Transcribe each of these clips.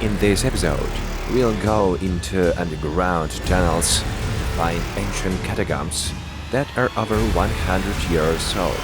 In this episode, we'll go into underground tunnels, find ancient catacombs that are over 100 years old.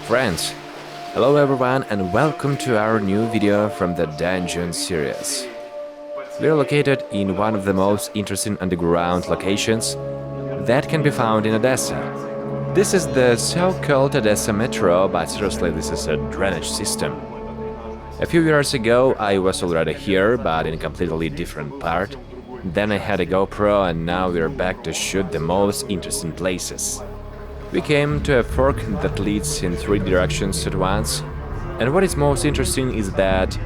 Friends, hello everyone and welcome to our new video from the Dungeon series. We are located in one of the most interesting underground locations that can be found in Odessa. This is the so-called Odessa Metro, but seriously this is a drainage system. A few years ago I was already here, but in a completely different part. Then I had a GoPro and now we are back to shoot the most interesting places. We came to a fork that leads in 3 directions at once, and what is most interesting is that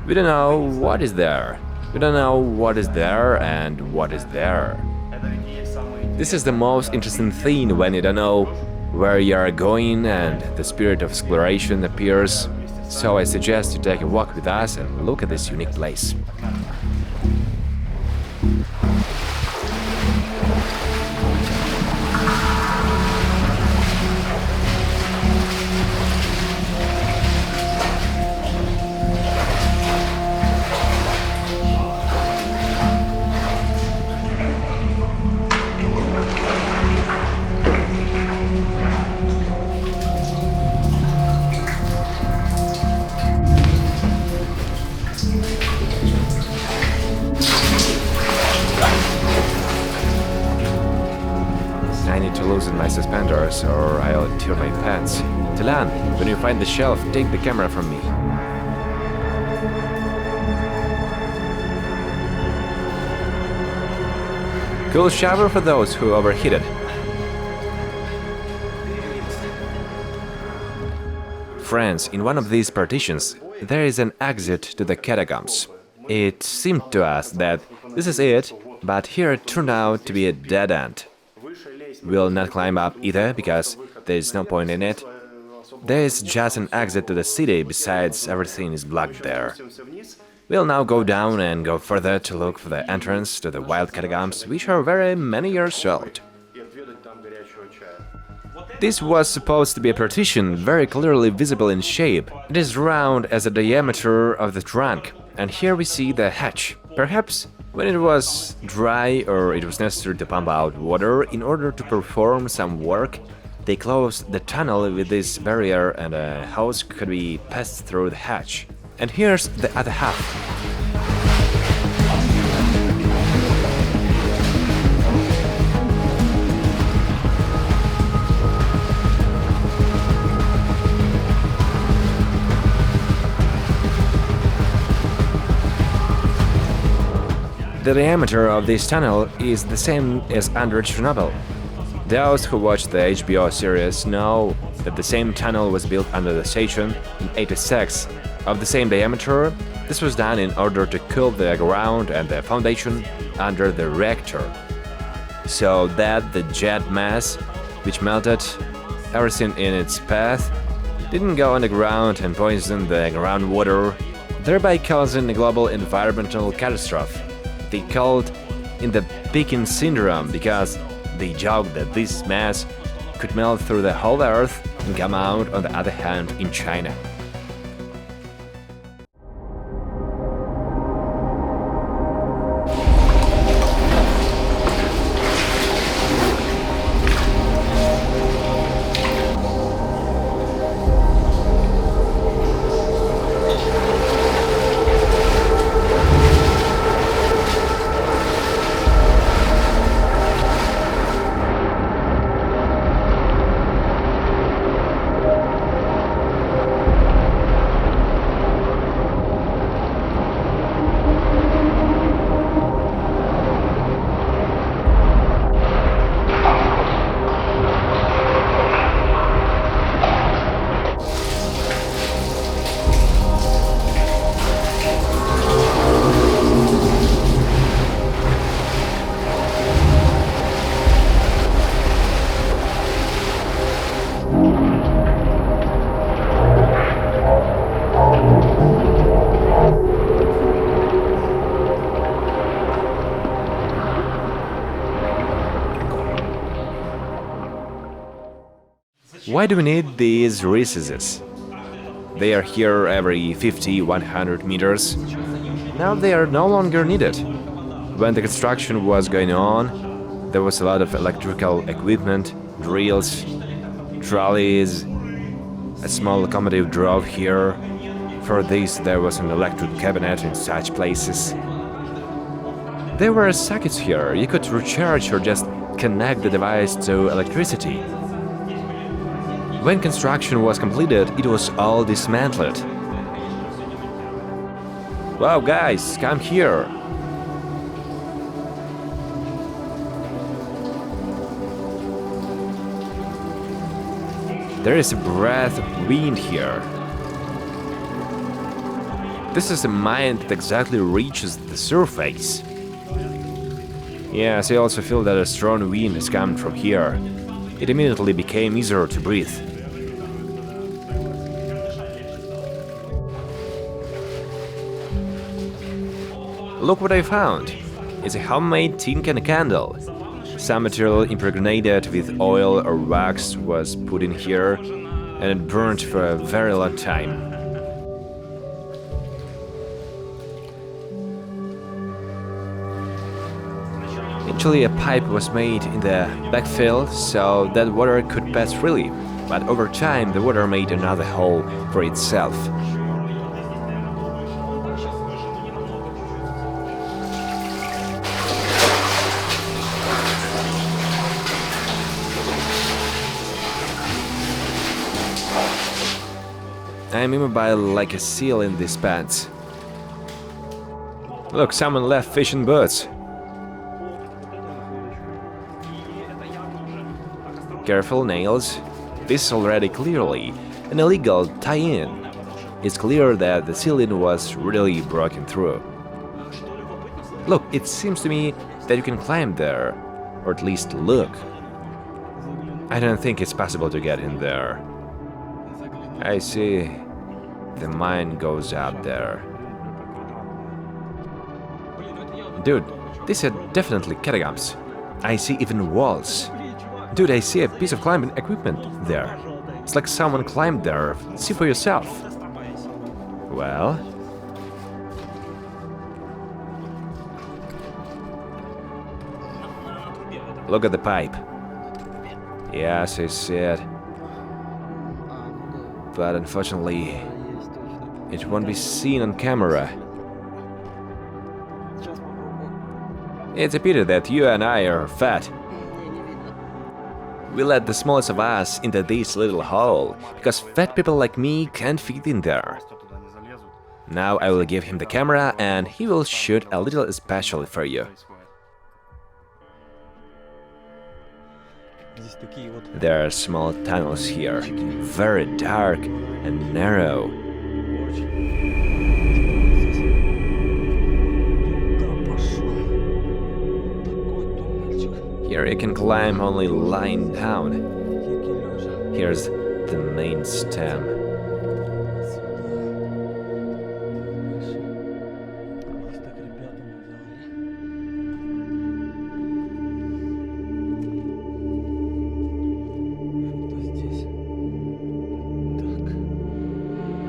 we don't know what is there. We don't know what is there and what is there. This is the most interesting thing when you don't know where you are going and the spirit of exploration appears, so I suggest you take a walk with us and look at this unique place. I need to loosen my suspenders or I'll tear my pants. Tilan, when you find the shelf, take the camera from me. Cool shower for those who overheated. Friends, in one of these partitions, there is an exit to the catacombs. It seemed to us that this is it, but here it turned out to be a dead end. We'll not climb up either, because there is no point in it. There is just an exit to the city, besides everything is blocked there. We'll now go down and go further to look for the entrance to the wild catacombs, which are very many years old. This was supposed to be a partition, very clearly visible in shape. It is round as the diameter of the trunk, and here we see the hatch. Perhaps when it was dry or it was necessary to pump out water in order to perform some work, they closed the tunnel with this barrier and a hose could be passed through the hatch. And here's the other half. The diameter of this tunnel is the same as under Chernobyl. Those who watched the HBO series know that the same tunnel was built under the station in '86, of the same diameter. This was done in order to cool the ground and the foundation under the reactor, so that the jet mass, which melted everything in its path, didn't go underground and poison the groundwater, thereby causing a global environmental catastrophe. They called it the Peking syndrome because they joked that this mass could melt through the whole Earth and come out on the other hand in China. Why do we need these recesses? They are here every 50-100 meters. Now they are no longer needed. When the construction was going on, there was a lot of electrical equipment, drills, trolleys. A small locomotive drove here. For this, there was an electric cabinet in such places. There were sockets here. You could recharge or just connect the device to electricity. When construction was completed, it was all dismantled. Wow, guys, come here! There is a breath of wind here. This is a mine that exactly reaches the surface. Yes, I also feel that a strong wind is coming from here. It immediately became easier to breathe. Look what I found! It's a homemade tin can candle. Some material impregnated with oil or wax was put in here, and it burned for a very long time. Actually, a pipe was made in the backfill so that water could pass freely, but over time the water made another hole for itself. I'm immobile like a seal in these pants. Look, someone left fish and birds. Careful, nails. This is already clearly an illegal tie-in. It's clear that the ceiling was really broken through. Look, it seems to me that you can climb there, or at least look. I don't think it's possible to get in there. I see. The mine goes up there. Dude, these are definitely catacombs. I see even walls. Dude, I see a piece of climbing equipment there. It's like someone climbed there. See for yourself. Well... look at the pipe. Yes, I see it. But unfortunately, it won't be seen on camera. It's a pity that you and I are fat. We let the smallest of us into this little hole, because fat people like me can't fit in there. Now I will give him the camera and he will shoot a little especially for you. There are small tunnels here, very dark and narrow. Here you can climb only lying down. Here's the main stem.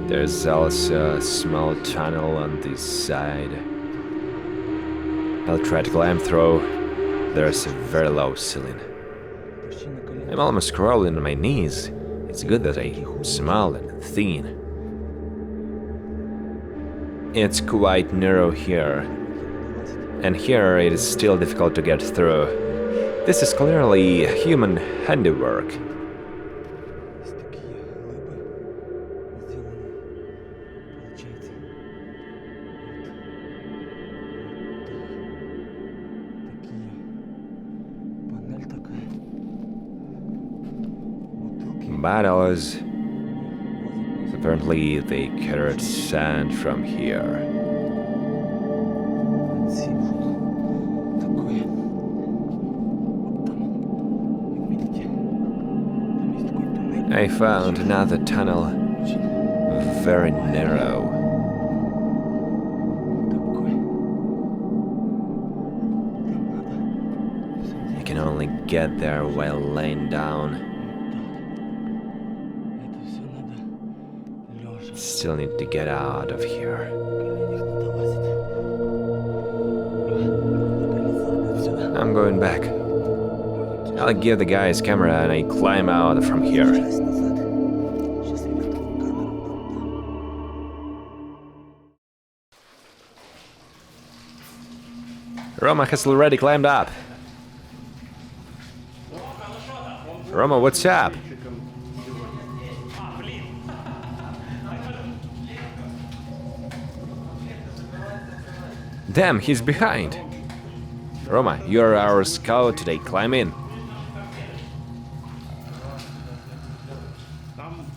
There's also a small tunnel on this side. I'll try to climb through. There's a very low ceiling. I'm almost crawling on my knees. It's good that I'm small and thin. It's quite narrow here. And here it is still difficult to get through. This is clearly human handiwork. Battles. Apparently they carried sand from here. I found another tunnel, very narrow. I can only get there while laying down. Still need to get out of here. I'm going back. I'll give the guy his camera and I climb out from here. Roma has already climbed up. Roma, what's up? Damn, he's behind. Roma, you're our scout today. Climb in.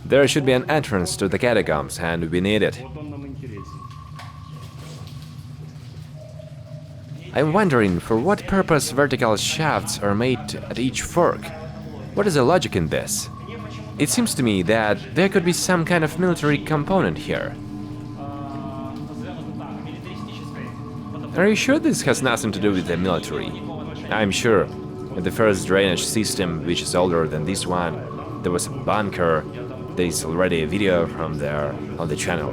There should be an entrance to the catacombs, and we need it. I'm wondering for what purpose vertical shafts are made at each fork. What is the logic in this? It seems to me that there could be some kind of military component here. Are you sure this has nothing to do with the military? I'm sure. In the first drainage system, which is older than this one, there was a bunker. There is already a video from there on the channel.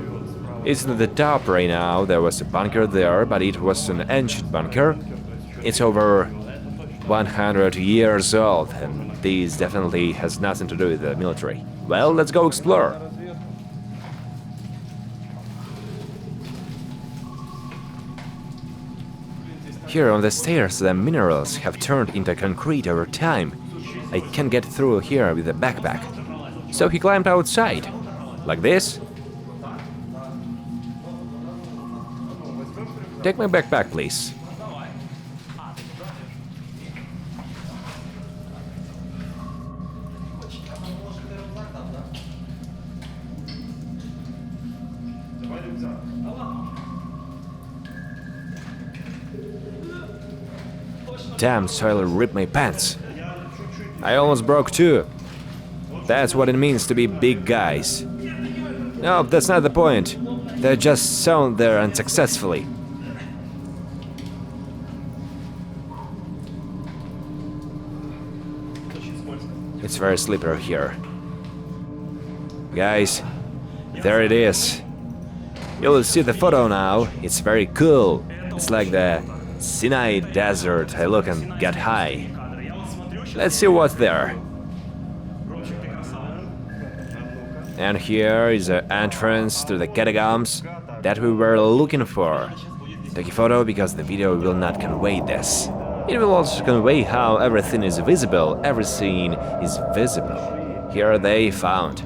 It's at the top right now. There was a bunker there, but it was an ancient bunker. It's over 100 years old, and this definitely has nothing to do with the military. Well, let's go explore. Here on the stairs, the minerals have turned into concrete over time. I can't get through here with a backpack. So he climbed outside. Like this. Take my backpack, please. Damn, soil ripped my pants. I almost broke too. That's what it means to be big guys. No, that's not the point. They're just sewn there unsuccessfully. It's very slippery here. Guys, there it is. You'll see the photo now. It's very cool. It's like the Sinai Desert. I look and get high. Let's see what's there. And here is the entrance to the catacombs that we were looking for. Take a photo because the video will not convey this. It will also convey how everything is visible, every scene is visible. Here they found.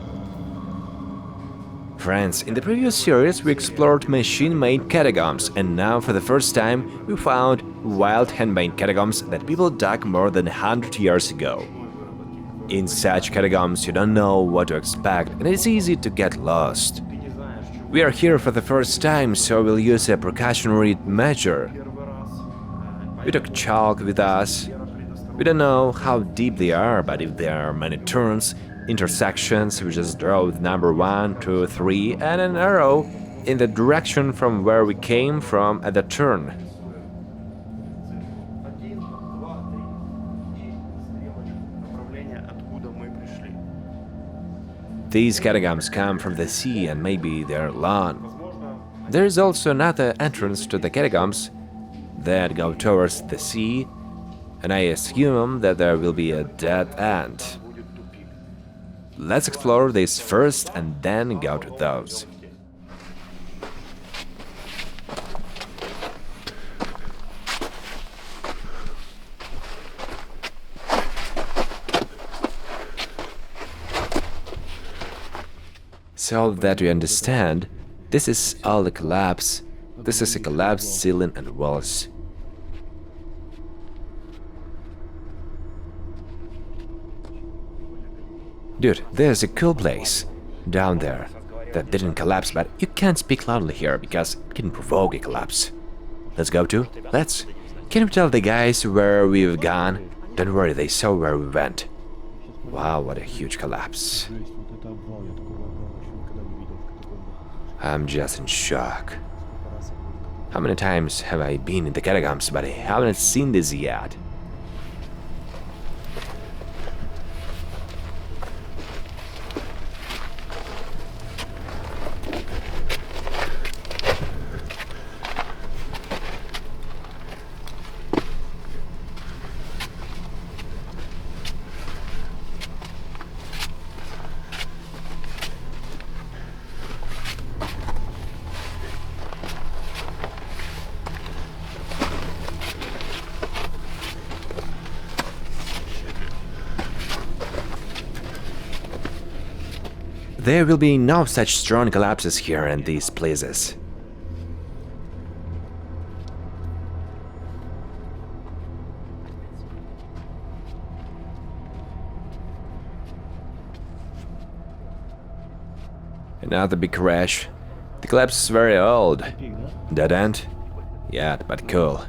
Friends, in the previous series we explored machine-made catacombs, and now for the first time we found wild hand-made catacombs that people dug more than 100 years ago. In such catacombs you don't know what to expect and it's easy to get lost. We are here for the first time, so we'll use a precautionary measure. We took chalk with us. We don't know how deep they are, but if there are many turns, intersections, we just draw with number 1, 2, 3 and an arrow in the direction from where we came from at the turn. These catacombs come from the sea and maybe they're long. There is also another entrance to the catacombs that go towards the sea, and I assume that there will be a dead end. Let's explore this first and then go to those. So that you understand, this is all the collapse. This is a collapsed ceiling and walls. Dude, there's a cool place down there that didn't collapse, but you can't speak loudly here because it can provoke a collapse. Let's go to? Let's. Can we tell the guys where we've gone? Don't worry, they saw where we went. Wow, what a huge collapse. I'm just in shock. How many times have I been in the catacombs, but I haven't seen this yet? There will be no such strong collapses here in these places. Another big crash. The collapse is very old. Dead end? Yeah, but cool.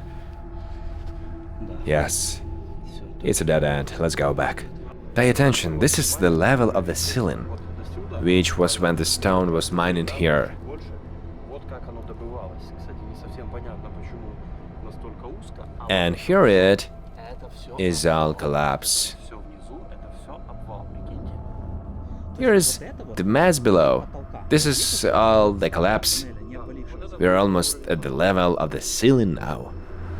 Yes, it's a dead end. Let's go back. Pay attention, this is the level of the ceiling, which was when the stone was mined here. And here it is all collapse. Here is the mass below. This is all the collapse. We are almost at the level of the ceiling now.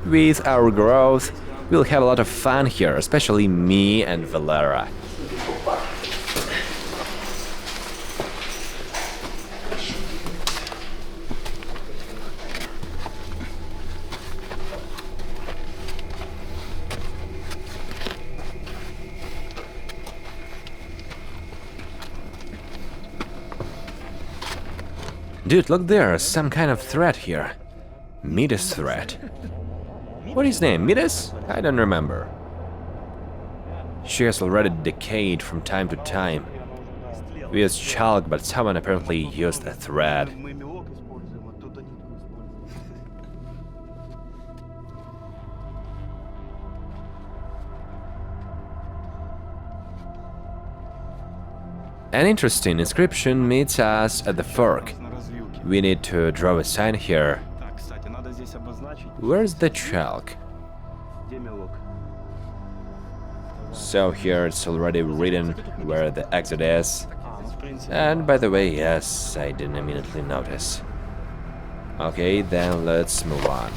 With our growth, we'll have a lot of fun here, especially me and Valera. Dude, look there, some kind of threat here. Midas threat. What is his name, Midas? I don't remember. She has already decayed from time to time. We used chalk, but someone apparently used a thread. An interesting inscription meets us at the fork. We need to draw a sign here. Where's the chalk? So here it's already written where the exit is. And by the way, yes, I didn't immediately notice. Okay, then let's move on.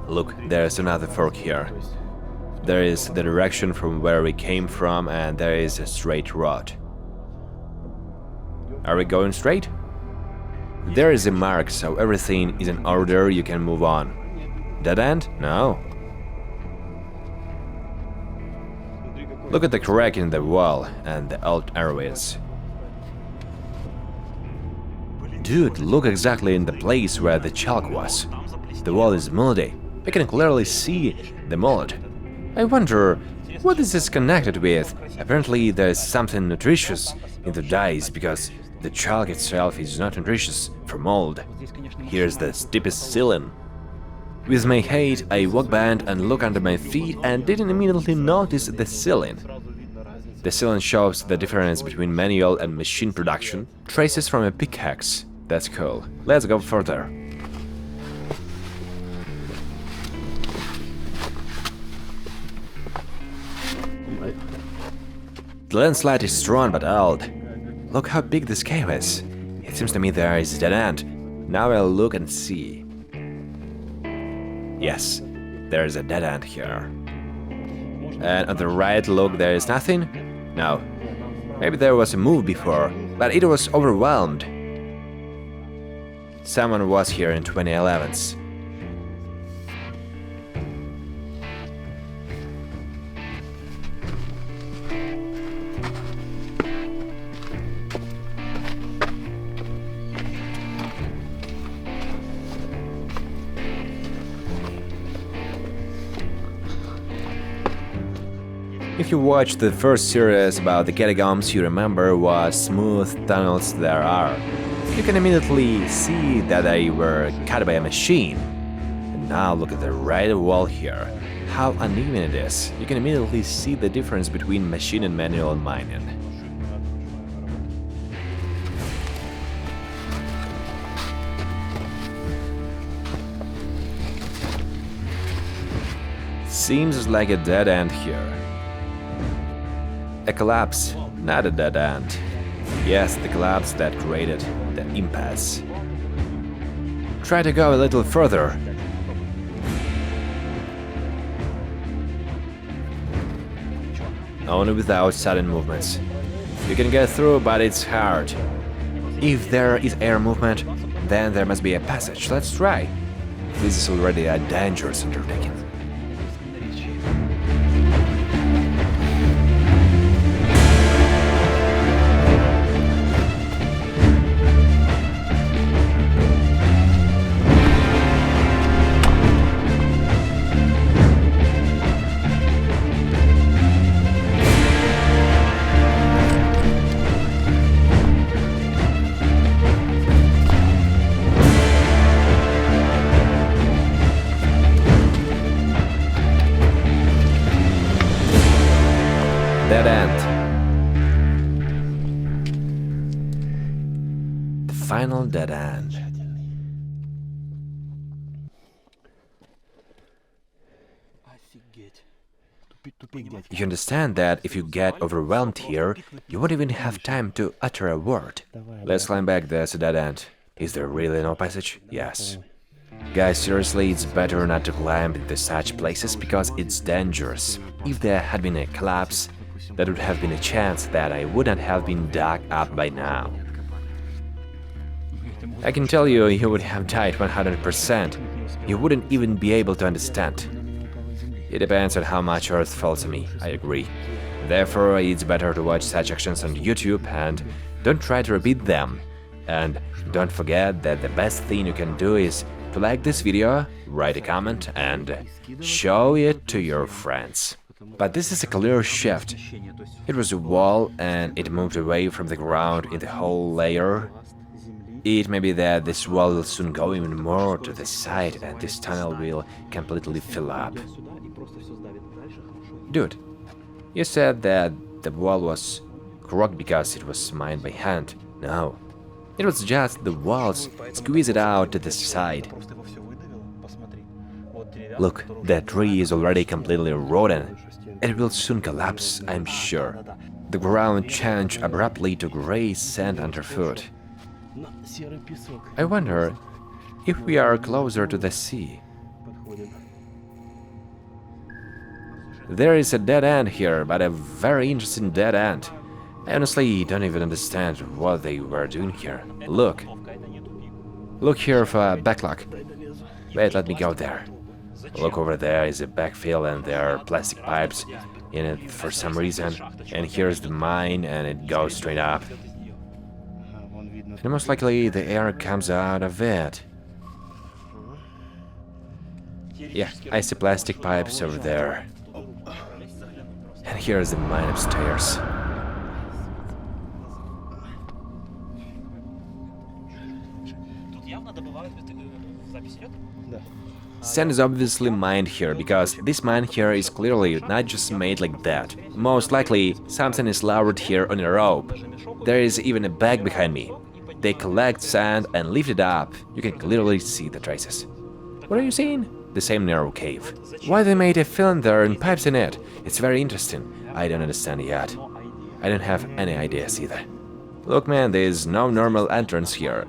Look, there's another fork here. There is the direction from where we came from, and there is a straight road. Are we going straight? There is a mark, so everything is in order, you can move on. Dead end? No. Look at the crack in the wall and the old areas. Dude, look exactly in the place where the chalk was. The wall is moldy. I can clearly see the mold. I wonder what this is connected with. Apparently there's something nutritious in the dyes, because the chalk itself is not nutritious for mold. Here's the steepest ceiling. With my height, I walk back and look under my feet and didn't immediately notice the ceiling. The ceiling shows the difference between manual and machine production. Traces from a pickaxe. That's cool. Let's go further. The landslide is strong but old. Look how big this cave is. It seems to me there is a dead end. Now I'll look and see. Yes, there is a dead end here. And on the right, look, there is nothing? No. Maybe there was a move before, but it was overwhelmed. Someone was here in 2011s. If you watched the first series about the catacombs, you remember what smooth tunnels there are. You can immediately see that they were cut by a machine. And now look at the right wall here. How uneven it is. You can immediately see the difference between machine and manual mining. Seems like a dead end here. A collapse, not a dead end. Yes, the collapse that created the impasse. Try to go a little further. Only without sudden movements. You can get through, but it's hard. If there is air movement, then there must be a passage. Let's try. This is already a dangerous undertaking. Dead end. The final dead end. You understand that if you get overwhelmed here, you won't even have time to utter a word. Let's climb back, there's a dead end. Is there really no passage? Yes. Guys, seriously, it's better not to climb into such places because it's dangerous. If there had been a collapse, that would have been a chance that I wouldn't have been dug up by now. I can tell you, you would have died 100%. You wouldn't even be able to understand. It depends on how much Earth falls on me, I agree. Therefore, it's better to watch such actions on YouTube and don't try to repeat them. And don't forget that the best thing you can do is to like this video, write a comment and show it to your friends. But this is a clear shift. It was a wall and it moved away from the ground in the whole layer. It may be that this wall will soon go even more to the side and this tunnel will completely fill up. Dude, you said that the wall was crooked because it was mined by hand. No, it was just the walls squeezed out to the side. Look, that tree is already completely rotten. It will soon collapse, I'm sure. The ground changed abruptly to grey sand underfoot. I wonder if we are closer to the sea. There is a dead end here, but a very interesting dead end. I honestly don't even understand what they were doing here. Look. Look here for backlog. Wait, let me go there. Look over there is a backfill and there are plastic pipes in it for some reason. And here's the mine and it goes straight up. And most likely the air comes out of it. Yeah, I see plastic pipes over there. And here's the mine upstairs. Sand is obviously mined here, because this mine here is clearly not just made like that. Most likely, something is lowered here on a rope. There is even a bag behind me. They collect sand and lift it up. You can clearly see the traces. What are you seeing? The same narrow cave. Why they made a fill in there and pipes in it? It's very interesting. I don't understand yet. I don't have any ideas either. Look man, there is no normal entrance here.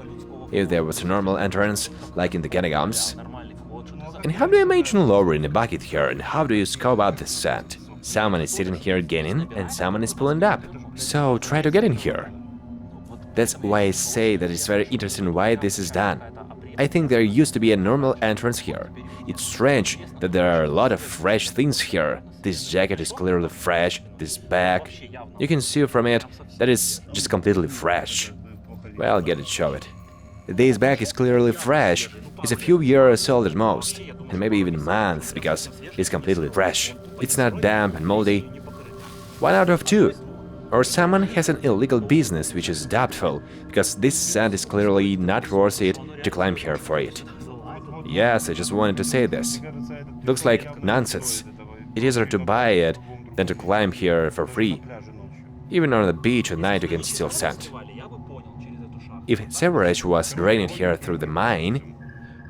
If there was a normal entrance, like in the catacombs. And how do you imagine lowering a bucket here, and how do you scope out the sand? Someone is sitting here gaining, and someone is pulling up. So try to get in here. That's why I say that it's very interesting why this is done. I think there used to be a normal entrance here. It's strange that there are a lot of fresh things here. This jacket is clearly fresh, this bag. You can see from it that it's just completely fresh. Well, get it, show it. This bag is clearly fresh. It's a few years old at most, and maybe even months, because it's completely fresh. It's not damp and moldy. 1 out of 2. Or someone has an illegal business which is doubtful, because this sand is clearly not worth it to climb here for it. Yes, I just wanted to say this. Looks like nonsense. It's easier to buy it than to climb here for free. Even on the beach at night you can steal sand. If sewerage was drained here through the mine,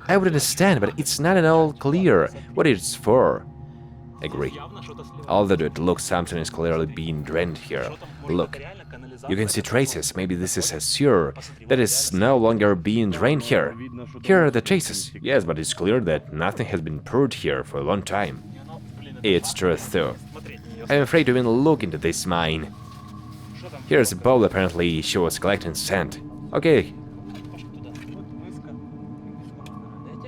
I would understand, but it's not at all clear what it's for. Agree. Although it looks something is clearly being drained here. Look, you can see traces. Maybe this is a sewer that is no longer being drained here. Here are the traces. Yes, but it's clear that nothing has been poured here for a long time. It's truth too. I'm afraid to even look into this mine. Here's a bowl, apparently she was collecting sand. Okay.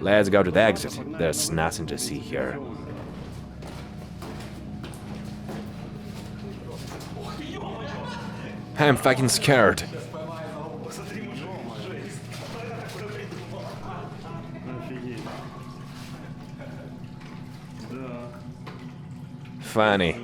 Let's go to the exit. There's nothing to see here. I'm fucking scared. Funny.